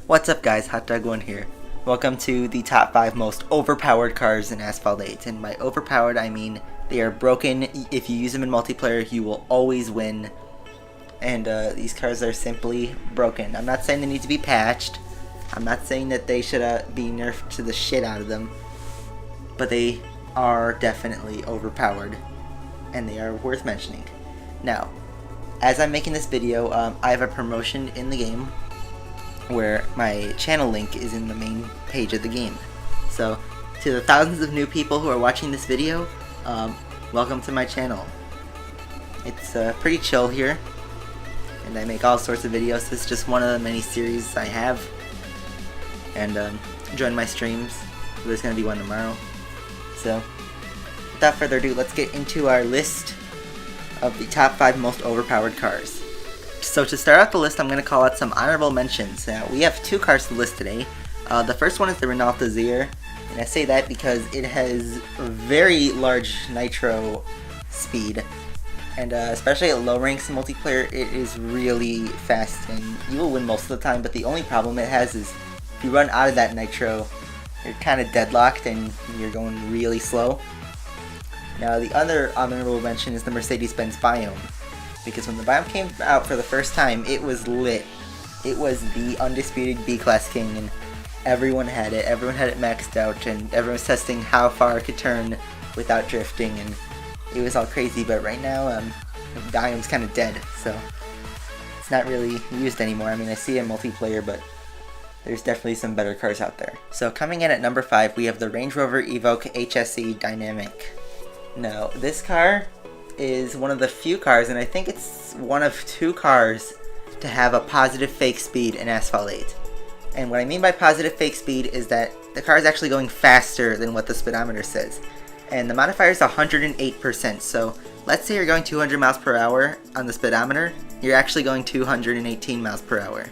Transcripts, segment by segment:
What's up guys, Hot Dog 1 here. Welcome to the top 5 most overpowered cars in Asphalt 8. And by overpowered I mean they are broken. If you use them in multiplayer you will always win. And these cars are simply broken. I'm not saying they need to be patched. I'm not saying that they should be nerfed to the shit out of them. But they are definitely overpowered. And they are worth mentioning. Now, as I'm making this video, I have a promotion in the game where my channel link is in the main page of the game. So, to the thousands of new people who are watching this video, welcome to my channel. It's pretty chill here, and I make all sorts of videos. This is just one of the many series I have. And join my streams. There's going to be one tomorrow. So, without further ado, let's get into our list of the top 5 most overpowered cars. So to start out the list, I'm going to call out some honorable mentions. Now, we have 2 cars to list today. The first one is the Renault Desire, and I say that because it has very large nitro speed, and especially at low ranks in multiplayer, it is really fast, and you will win most of the time, but the only problem it has is if you run out of that nitro, you're kind of deadlocked and you're going really slow. Now, the other honorable mention is the Mercedes-Benz Biome. Because when the Biome came out for the first time, it was lit. It was the undisputed B-Class King, and everyone had it. Everyone had it maxed out, and everyone was testing how far it could turn without drifting, and it was all crazy. But right now, the Biome's kind of dead, so it's not really used anymore. I mean, I see it in multiplayer, but there's definitely some better cars out there. So coming in at number 5, we have the Range Rover Evoque HSE Dynamic. Now, this car is one of the few cars, and I think it's one of 2 cars to have a positive fake speed in Asphalt 8. And what I mean by positive fake speed is that the car is actually going faster than what the speedometer says. And the modifier is 108%, so let's say you're going 200 miles per hour on the speedometer, you're actually going 218 miles per hour.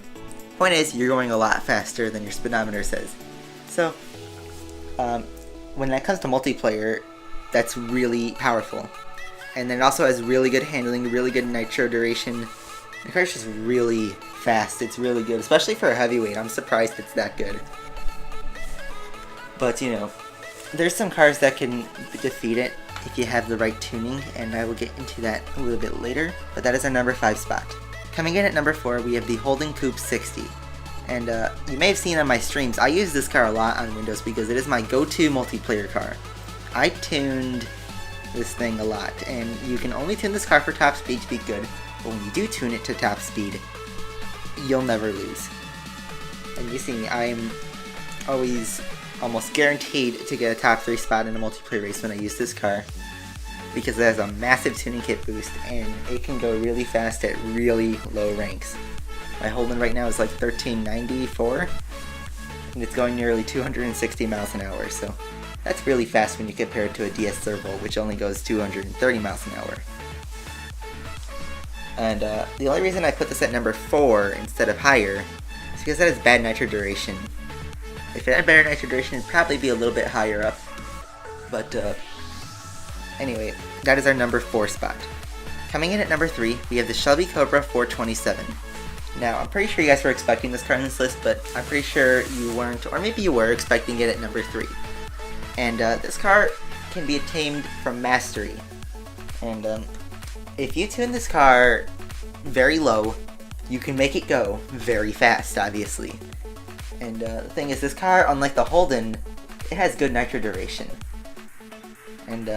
Point is, you're going a lot faster than your speedometer says. So, when it comes to multiplayer, that's really powerful. And then it also has really good handling, really good nitro duration. The car's just really fast. It's really good, especially for a heavyweight. I'm surprised it's that good. But, you know, there's some cars that can defeat it if you have the right tuning, and I will get into that a little bit later. But that is our number 5 spot. Coming in at number 4, we have the Holden Coupe 60. And you may have seen on my streams, I use this car a lot on Windows because it is my go-to multiplayer car. I tuned this thing a lot, and you can only tune this car for top speed to be good, but when you do tune it to top speed, you'll never lose. And you see me, I'm always almost guaranteed to get a top 3 spot in a multiplayer race when I use this car, because it has a massive tuning kit boost, and it can go really fast at really low ranks. My Holden right now is like 1394, and it's going nearly 260 miles an hour, so that's really fast when you compare it to a DS Servo, which only goes 230 miles an hour. And the only reason I put this at number 4 instead of higher is because it has bad nitro duration. If it had better nitro duration, it'd probably be a little bit higher up. But anyway, that is our number 4 spot. Coming in at number 3, we have the Shelby Cobra 427. Now, I'm pretty sure you guys were expecting this car on this list, but I'm pretty sure you weren't, or maybe you were expecting it at number 3. And this car can be attained from mastery. And if you tune this car very low, you can make it go very fast, obviously. And the thing is, this car, unlike the Holden, it has good nitro duration. And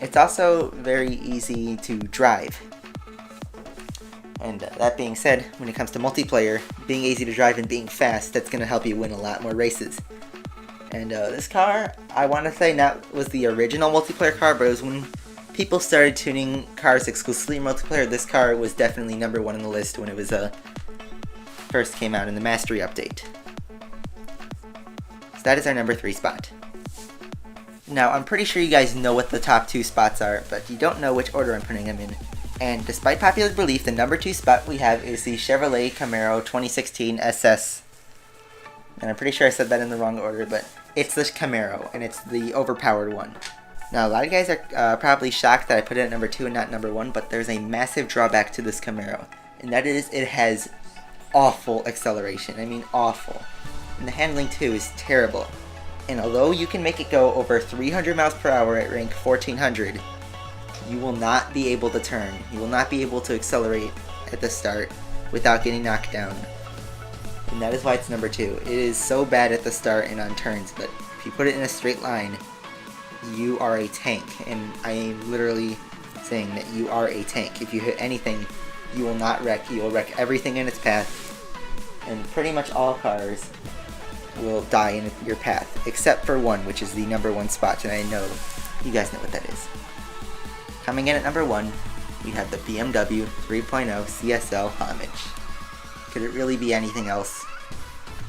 it's also very easy to drive. And that being said, when it comes to multiplayer, being easy to drive and being fast, that's going to help you win a lot more races. And this car, I want to say, was the original multiplayer car, but it was when people started tuning cars exclusively in multiplayer. This car was definitely number 1 on the list when it was first came out in the Mastery update. So that is our number 3 spot. Now, I'm pretty sure you guys know what the top 2 spots are, but you don't know which order I'm putting them in. And despite popular belief, the number 2 spot we have is the Chevrolet Camaro 2016 SS. And I'm pretty sure I said that in the wrong order, but it's the Camaro, and it's the overpowered one. Now, a lot of guys are probably shocked that I put it at number 2 and not number 1, but there's a massive drawback to this Camaro, and that is it has awful acceleration. I mean awful. And the handling too is terrible. And although you can make it go over 300 miles per hour at rank 1400, you will not be able to turn. You will not be able to accelerate at the start without getting knocked down. And that is why it's number 2. It is so bad at the start and on turns, but if you put it in a straight line, you are a tank. And I am literally saying that you are a tank. If you hit anything, you will not wreck. You will wreck everything in its path. And pretty much all cars will die in your path, except for one, which is the number 1 spot, and I know you guys know what that is. Coming in at number 1, we have the BMW 3.0 CSL Homage. Could it really be anything else?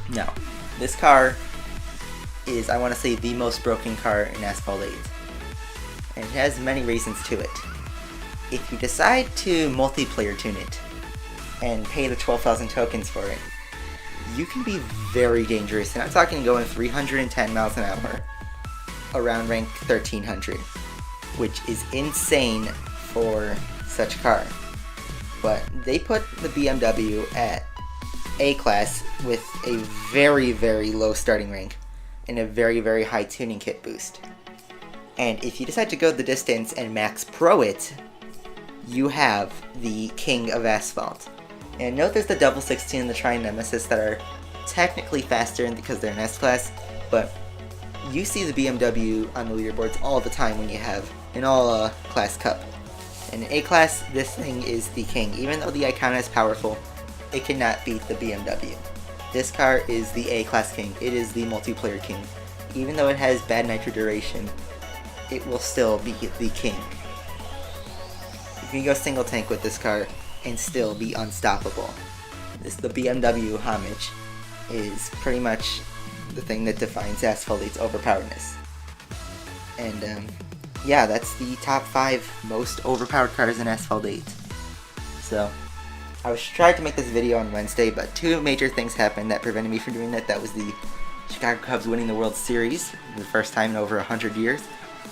No. This car is, I want to say, the most broken car in Asphalt 8. And it has many reasons to it. If you decide to multiplayer tune it, and pay the 12,000 tokens for it, you can be very dangerous, and I'm talking going 310 miles an hour around rank 1300, which is insane for such a car. But they put the BMW at A class with a very, very low starting rank and a very, very high tuning kit boost. And if you decide to go the distance and max pro it, you have the king of Asphalt. And note there's the Double 16 and the Tri-Nemesis that are technically faster because they're in S-Class, but you see the BMW on the leaderboards all the time when you have an all-class cup. In A-Class, this thing is the king. Even though the Icona is powerful, it cannot beat the BMW. This car is the A-Class king. It is the multiplayer king. Even though it has bad nitro duration, it will still be the king. You can go single tank with this car and still be unstoppable. The BMW Homage is pretty much the thing that defines Asphalt 8's overpoweredness. And yeah, that's the top 5 most overpowered cars in Asphalt 8. So, I was trying to make this video on Wednesday, but 2 major things happened that prevented me from doing that. That was the Chicago Cubs winning the World Series, the first time in over 100 years.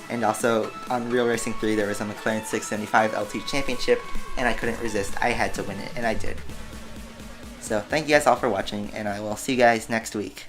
And also, on Real Racing 3, there was a McLaren 675 LT Championship, and I couldn't resist. I had to win it, and I did. So, thank you guys all for watching, and I will see you guys next week.